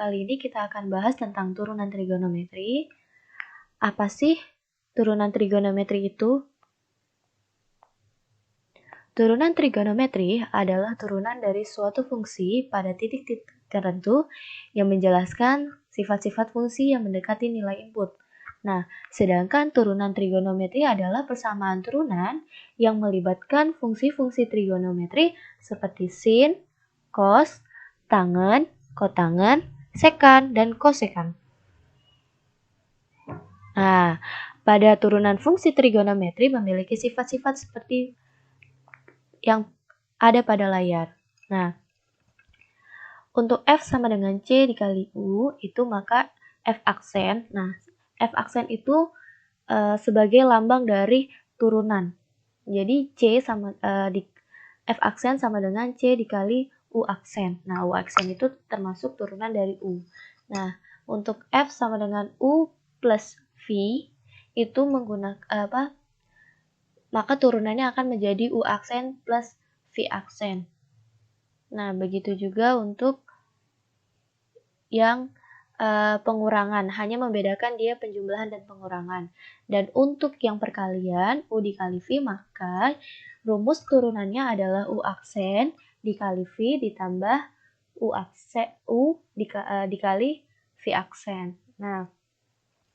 kali ini kita akan bahas tentang turunan trigonometri. Apa sih turunan trigonometri itu? Turunan trigonometri adalah turunan dari suatu fungsi pada titik-titik tertentu yang menjelaskan sifat-sifat fungsi yang mendekati nilai input. Nah, sedangkan turunan trigonometri adalah persamaan turunan yang melibatkan fungsi-fungsi trigonometri seperti sin, cos, tangen, kotangen, sekan, dan kosekan. Nah, pada turunan fungsi trigonometri memiliki sifat-sifat seperti yang ada pada layar. Nah, untuk F sama dengan C dikali U, itu maka F aksen. Nah, F aksen itu sebagai lambang dari turunan. Jadi C sama F aksen sama dengan C dikali U aksen. Nah, U aksen itu termasuk turunan dari U. Nah, untuk F sama dengan U plus V itu menggunakan maka turunannya akan menjadi U aksen plus V aksen. Nah, begitu juga untuk yang pengurangan, hanya membedakan dia penjumlahan dan pengurangan. Dan untuk yang perkalian, U dikali V, maka rumus turunannya adalah U aksen dikali V ditambah U dikali V aksen. Nah,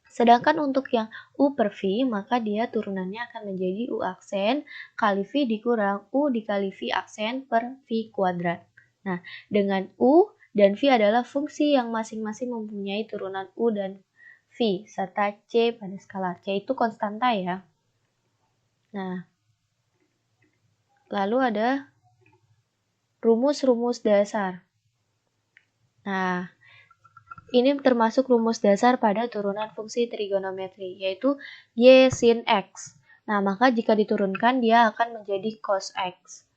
sedangkan untuk yang U per V, maka dia turunannya akan menjadi U aksen kali V dikurang U dikali V aksen per V kuadrat. Nah, dengan U dan V adalah fungsi yang masing-masing mempunyai turunan U dan V, serta C pada skala. C itu konstanta ya. Nah, lalu ada rumus-rumus dasar. Nah, ini termasuk rumus dasar pada turunan fungsi trigonometri, yaitu Y sin X. Nah, maka jika diturunkan, dia akan menjadi cos X.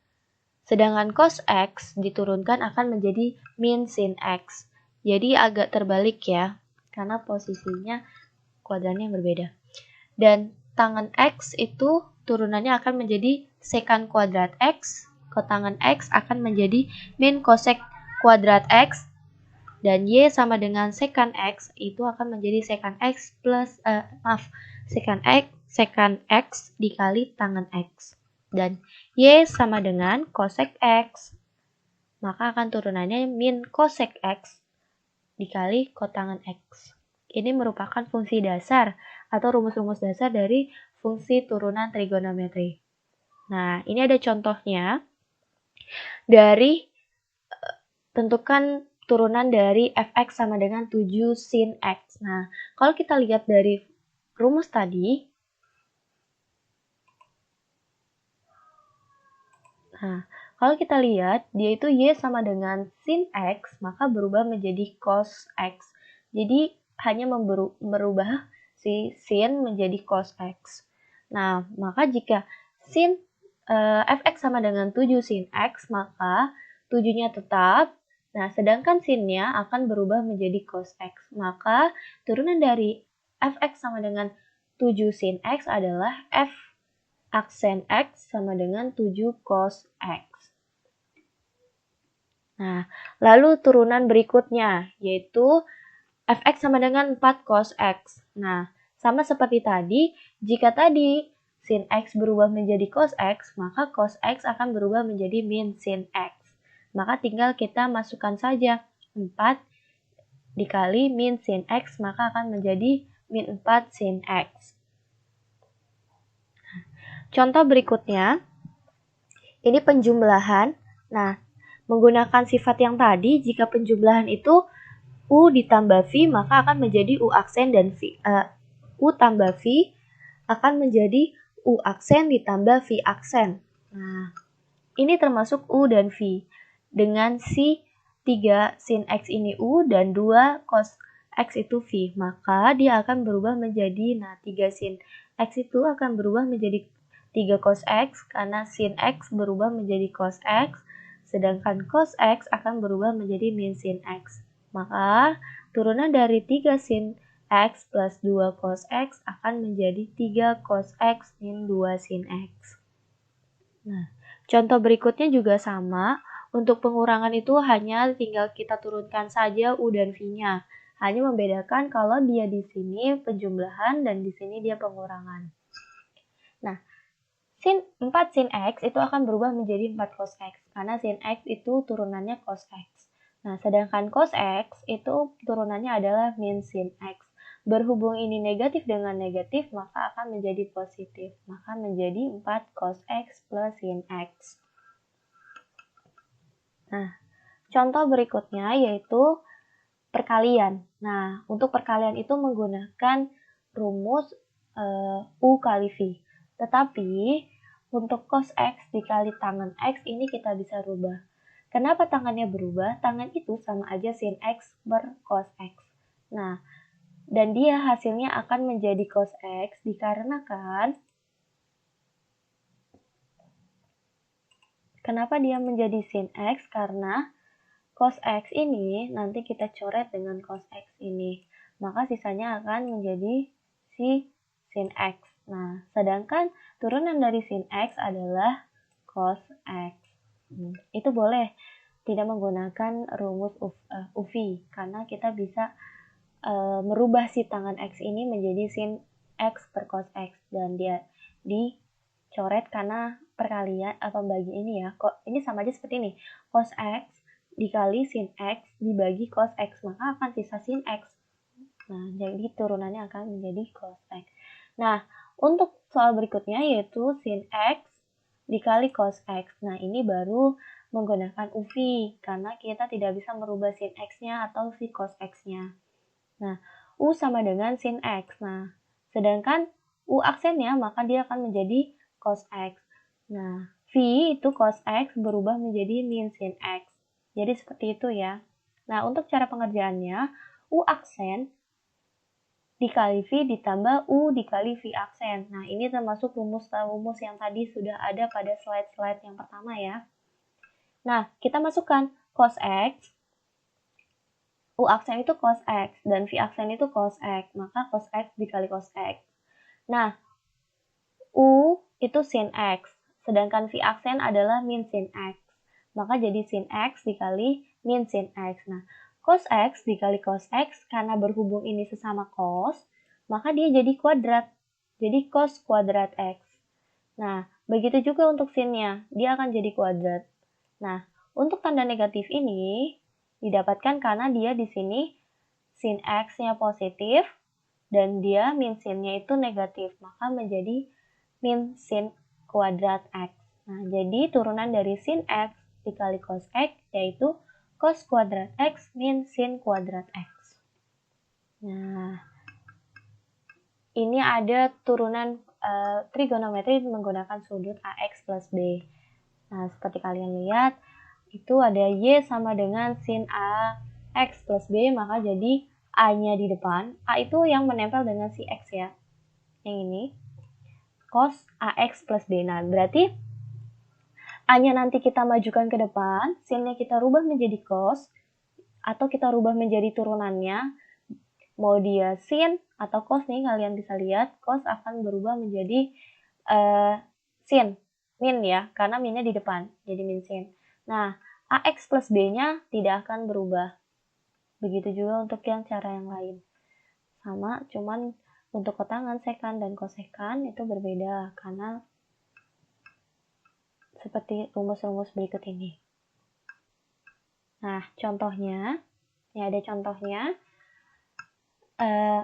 Sedangkan cos X diturunkan akan menjadi min sin X. Jadi agak terbalik ya, karena posisinya kuadrannya berbeda. Dan tangen X itu turunannya akan menjadi sekan kuadrat X. Kotangen X akan menjadi min kosek kuadrat X. Dan Y sama dengan sekan X itu akan menjadi sekan X plus sekan X dikali tangen X. Dan Y sama dengan kosek X. Maka akan turunannya min kosek X dikali kotangen X. Ini merupakan fungsi dasar atau rumus-rumus dasar dari fungsi turunan trigonometri. Nah, ini ada contohnya dari tentukan turunan dari fx sama dengan 7 sin x. Nah, kalau kita lihat dari rumus tadi, kalau kita lihat dia itu y sama dengan sin x, maka berubah menjadi cos x. Jadi hanya merubah si sin menjadi cos x. Nah, maka jika sin fx sama dengan 7 sin x, maka 7-nya tetap. Nah, sedangkan sin-nya akan berubah menjadi cos x. Maka turunan dari fx sama dengan 7 sin x adalah f aksen x sama dengan 7 cos x. Nah, lalu turunan berikutnya yaitu fx sama dengan 4 cos x. Nah, sama seperti tadi, jika tadi sin x berubah menjadi cos x, maka cos x akan berubah menjadi min sin x. Maka tinggal kita masukkan saja 4 dikali min sin x, maka akan menjadi min 4 sin x. Contoh berikutnya, ini penjumlahan. Nah, menggunakan sifat yang tadi, jika penjumlahan itu U ditambah V, maka akan menjadi U aksen dan V. U tambah V akan menjadi U aksen ditambah V aksen. Nah, ini termasuk U dan V. Dengan si 3 sin X ini U dan 2 cos X itu V. Maka dia akan berubah menjadi, 3 sin X itu akan berubah menjadi 3 cos X karena sin X berubah menjadi cos X. Sedangkan cos X akan berubah menjadi min sin X. Maka turunan dari 3 sin X plus 2 cos X akan menjadi 3 cos X min 2 sin X. Nah, contoh berikutnya juga sama. Untuk pengurangan itu hanya tinggal kita turunkan saja U dan V-nya. Hanya membedakan kalau dia di sini penjumlahan dan di sini dia pengurangan. Nah, 4 sin X itu akan berubah menjadi 4 cos X, karena sin X itu turunannya cos X. Nah, sedangkan cos X itu turunannya adalah min sin X. Berhubung ini negatif dengan negatif, maka akan menjadi positif. Maka menjadi 4 cos X plus sin X. Nah, contoh berikutnya yaitu perkalian. Nah, untuk perkalian itu menggunakan rumus U kali V. Tetapi, untuk cos X dikali tangan X ini kita bisa rubah. Kenapa tangannya berubah? Tangan itu sama aja sin X per cos X. Nah, dan dia hasilnya akan menjadi cos X dikarenakan kenapa dia menjadi sin X? Karena cos X ini nanti kita coret dengan cos X ini. Maka sisanya akan menjadi si sin X. Nah, sedangkan turunan dari sin X adalah cos X. Itu boleh tidak menggunakan rumus UV, karena kita bisa merubah si tangan X ini menjadi sin X per cos X. Dan dia dicoret karena perkalian atau bagi ini ya. Ini sama aja seperti ini. Cos X dikali sin X dibagi cos X, maka akan sisa sin X. Nah, jadi turunannya akan menjadi cos X. Nah, untuk soal berikutnya yaitu sin X dikali cos X. Nah, ini baru menggunakan UV, karena kita tidak bisa merubah sin X-nya atau si cos X-nya. Nah, U sama dengan sin X. Nah, sedangkan U aksennya, maka dia akan menjadi cos X. Nah, V itu cos X berubah menjadi min sin X. Jadi seperti itu ya. Nah, untuk cara pengerjaannya, U aksen dikali V ditambah U dikali V aksen. Nah, ini termasuk rumus-rumus yang tadi sudah ada pada slide-slide yang pertama ya. Nah, kita masukkan cos X, U aksen itu cos X, dan V aksen itu cos X. Maka cos X dikali cos X. Nah, U itu sin X, sedangkan V aksen adalah min sin X. Maka jadi sin X dikali min sin X. Nah, cos X dikali cos X, karena berhubung ini sesama cos, maka dia jadi kuadrat. Jadi cos kuadrat X. Nah, begitu juga untuk sinnya, dia akan jadi kuadrat. Nah, untuk tanda negatif ini didapatkan karena dia di sini sin X-nya positif dan dia min sin-nya itu negatif, maka menjadi min sin kuadrat X. Nah, jadi turunan dari sin X dikali cos X yaitu cos kuadrat X min sin kuadrat X. Nah, ini ada turunan trigonometri menggunakan sudut AX plus B. Nah, seperti kalian lihat, itu ada Y sama dengan sin AX plus B, maka jadi A-nya di depan. A itu yang menempel dengan si X ya. Yang ini, cos AX plus B. Nah, berarti A-nya nanti kita majukan ke depan, sin-nya kita rubah menjadi cos, atau kita rubah menjadi turunannya, mau dia sin atau cos nih, kalian bisa lihat, cos akan berubah menjadi sin, min ya, karena minnya di depan, jadi min sin. Nah, AX plus B-nya tidak akan berubah. Begitu juga untuk yang cara yang lain. Sama, cuman untuk kotangan, sekan, dan kosekan itu berbeda, karena seperti rumus-rumus berikut ini. Nah, contohnya, ini ada contohnya,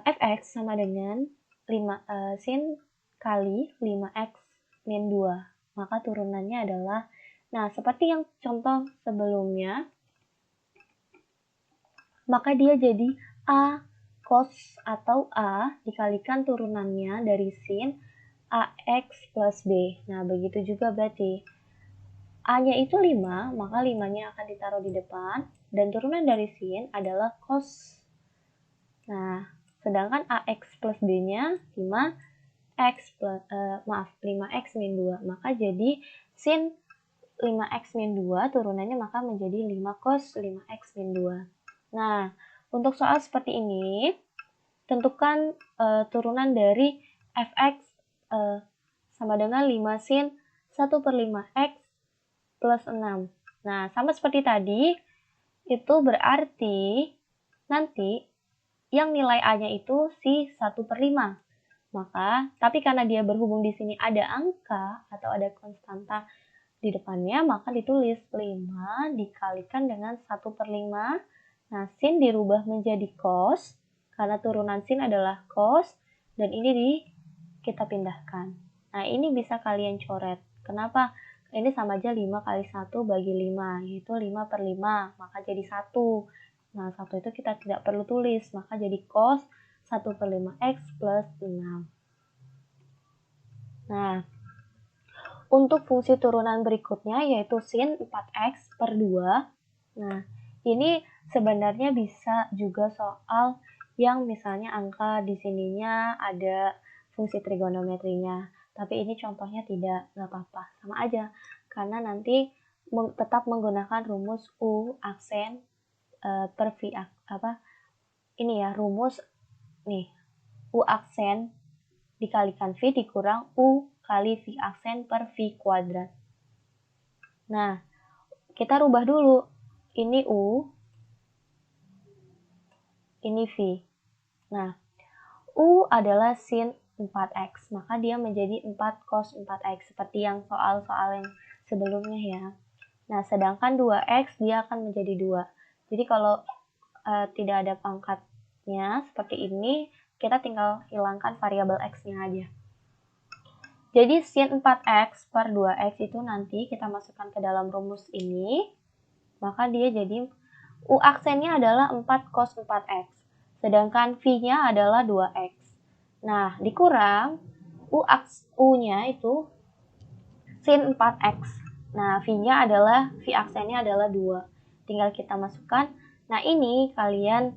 fx sama dengan sin kali 5x min 2. Maka turunannya adalah, nah seperti yang contoh sebelumnya, maka dia jadi A cos atau A dikalikan turunannya dari sin AX plus B. Nah, begitu juga berarti A-nya itu 5, maka 5-nya akan ditaruh di depan, dan turunan dari sin adalah cos. Nah, sedangkan AX plus B-nya 5x min 2. Maka jadi sin 5x min 2 turunannya maka menjadi 5 cos 5x min 2. Nah, untuk soal seperti ini, tentukan turunan dari fx sama dengan 5 sin 1/5x plus 6. Nah, sama seperti tadi, itu berarti nanti yang nilai A-nya itu si 1/5. Maka, tapi karena dia berhubung di sini ada angka atau ada konstanta di depannya, maka ditulis 5 dikalikan dengan 1/5. Nah, sin dirubah menjadi cos, karena turunan sin adalah cos, dan ini kita pindahkan. Nah, ini bisa kalian coret. Kenapa? Ini sama aja 5 kali 1 bagi 5, yaitu 5/5, maka jadi 1. Nah, 1 itu kita tidak perlu tulis, maka jadi cos 1/5x plus 6. Nah, untuk fungsi turunan berikutnya yaitu sin 4x per 2. Nah, ini sebenarnya bisa juga soal yang misalnya angka di sininya ada fungsi trigonometrinya. Tapi ini contohnya tidak, nggak apa-apa, sama aja. Karena nanti tetap menggunakan rumus U aksen per V ini ya, rumus nih, U aksen dikalikan V dikurang U kali V aksen per V kuadrat. Nah, kita rubah dulu. Ini U, ini V. Nah, U adalah sin 4x, maka dia menjadi 4 cos 4x, seperti yang soal-soal yang sebelumnya ya. Nah, sedangkan 2x dia akan menjadi 2. Jadi kalau tidak ada pangkatnya seperti ini, kita tinggal hilangkan variabel x-nya aja. Jadi sin 4x per 2x itu nanti kita masukkan ke dalam rumus ini, maka dia jadi U aksennya adalah 4 cos 4x, sedangkan V-nya adalah 2x. Nah, dikurang U-nya itu sin 4x. Nah, V-nya adalah, V aksennya adalah 2. Tinggal kita masukkan. Nah, ini kalian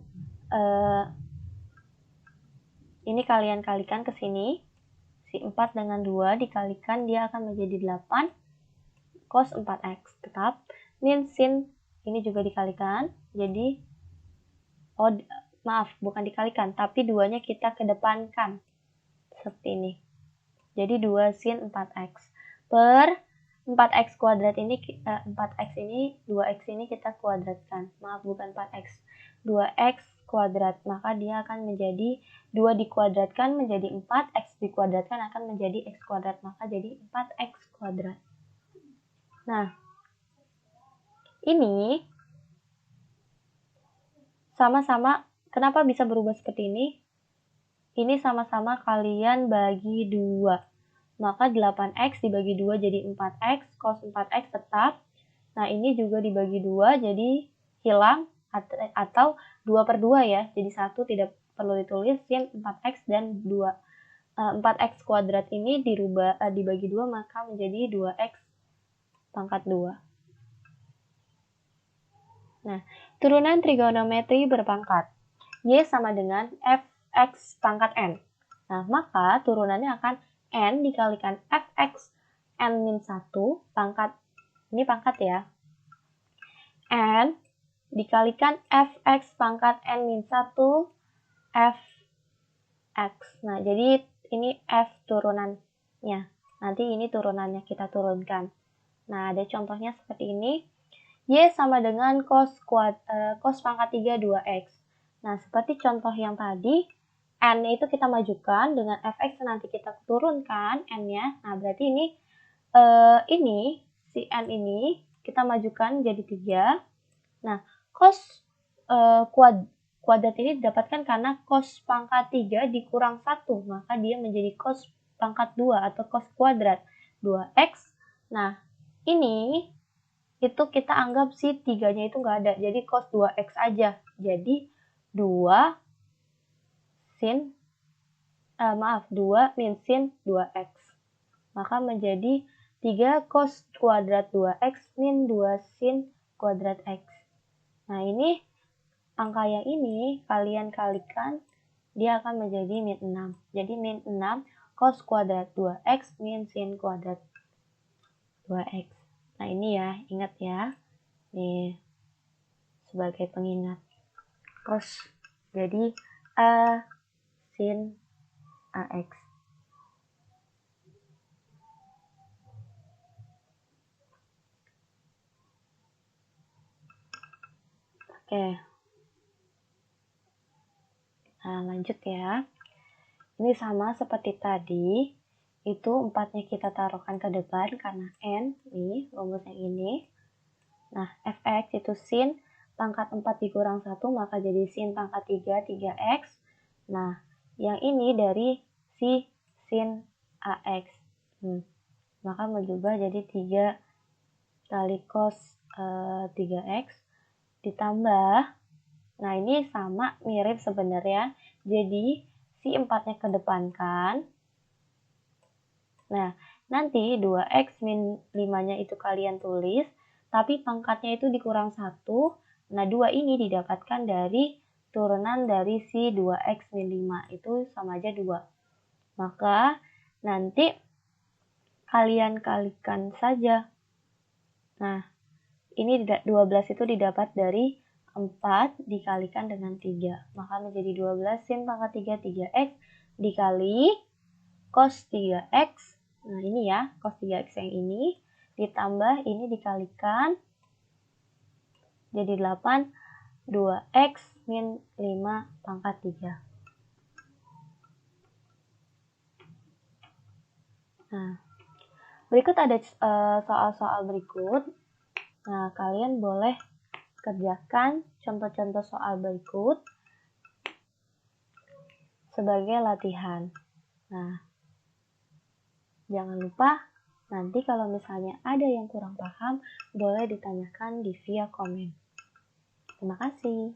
kalikan ke sini. Si 4 dengan 2 dikalikan, dia akan menjadi 8 cos 4x. Tetap, min sin ini juga dikalikan. Jadi, maaf, bukan dikalikan, tapi 2-nya kita kedepankan. Seperti ini. Jadi 2 sin 4x per 4x kuadrat ini, 4x ini, 2x ini kita kuadratkan. Maaf, bukan 4x. 2x kuadrat, maka dia akan menjadi 2 dikuadratkan menjadi 4, x dikuadratkan akan menjadi x kuadrat, maka jadi 4x kuadrat. Nah, ini sama-sama, kenapa bisa berubah seperti ini? Ini sama-sama kalian bagi 2. Maka 8x dibagi 2 jadi 4x, cos 4x tetap. Nah, ini juga dibagi 2 jadi hilang, atau 2/2 ya. Jadi 1 tidak perlu ditulis, sin 4x dan 2. 4x kuadrat ini dibagi 2 maka menjadi 2x pangkat 2. Nah, turunan trigonometri berpangkat. Y sama dengan fx pangkat n. Nah, maka turunannya akan n dikalikan fx n-1 pangkat, ini pangkat ya, n dikalikan fx pangkat n-1 fx. Nah, jadi ini f turunannya. Nanti ini turunannya kita turunkan. Nah, ada contohnya seperti ini. Y sama dengan cos pangkat 3 2x. Nah, seperti contoh yang tadi, n itu kita majukan, dengan fx nanti kita turunkan n-nya. Nah, berarti ini si n ini kita majukan jadi 3. Nah, cos kuadrat ini didapatkan karena cos pangkat 3 dikurang 1, maka dia menjadi cos pangkat 2 atau cos kuadrat 2x. Nah, ini itu kita anggap si 3-nya itu nggak ada, jadi cos 2x aja. Jadi 2 min sin 2x. Maka menjadi 3 cos kuadrat 2x min 2 sin kuadrat x. Nah, ini angka yang ini kalian kalikan, dia akan menjadi min 6. Jadi min 6 cos kuadrat 2x min sin kuadrat 2x. Nah, ini ya, ingat ya. Nih, sebagai pengingat. Cos, jadi A sin AX. Oke. Nah, lanjut ya. Ini sama seperti tadi. Itu 4-nya kita taruhkan ke depan karena N, nih, rumus yang ini. Nah, Fx itu sin pangkat 4 dikurang 1, maka jadi sin pangkat 3, 3x. Nah, yang ini dari si sin AX. Maka berubah jadi 3 kali cos 3x ditambah, nah ini sama mirip sebenarnya, jadi si 4-nya kedepankan. Nah, nanti 2x min 5-nya itu kalian tulis, tapi pangkatnya itu dikurang 1. Nah, 2 ini didapatkan dari turunan dari si 2x min 5, itu sama aja 2. Maka nanti kalian kalikan saja. Nah, ini 12 itu didapat dari 4 dikalikan dengan 3. Maka menjadi 12 sin pangkat 3, 3x dikali cos 3x. Nah, ini ya, cos 3x yang ini. Ditambah ini dikalikan. Jadi 8, 2x min 5 pangkat 3. Nah, berikut ada soal-soal berikut. Nah, kalian boleh kerjakan contoh-contoh soal berikut sebagai latihan. Nah, jangan lupa nanti kalau misalnya ada yang kurang paham, boleh ditanyakan di via komen. Terima kasih.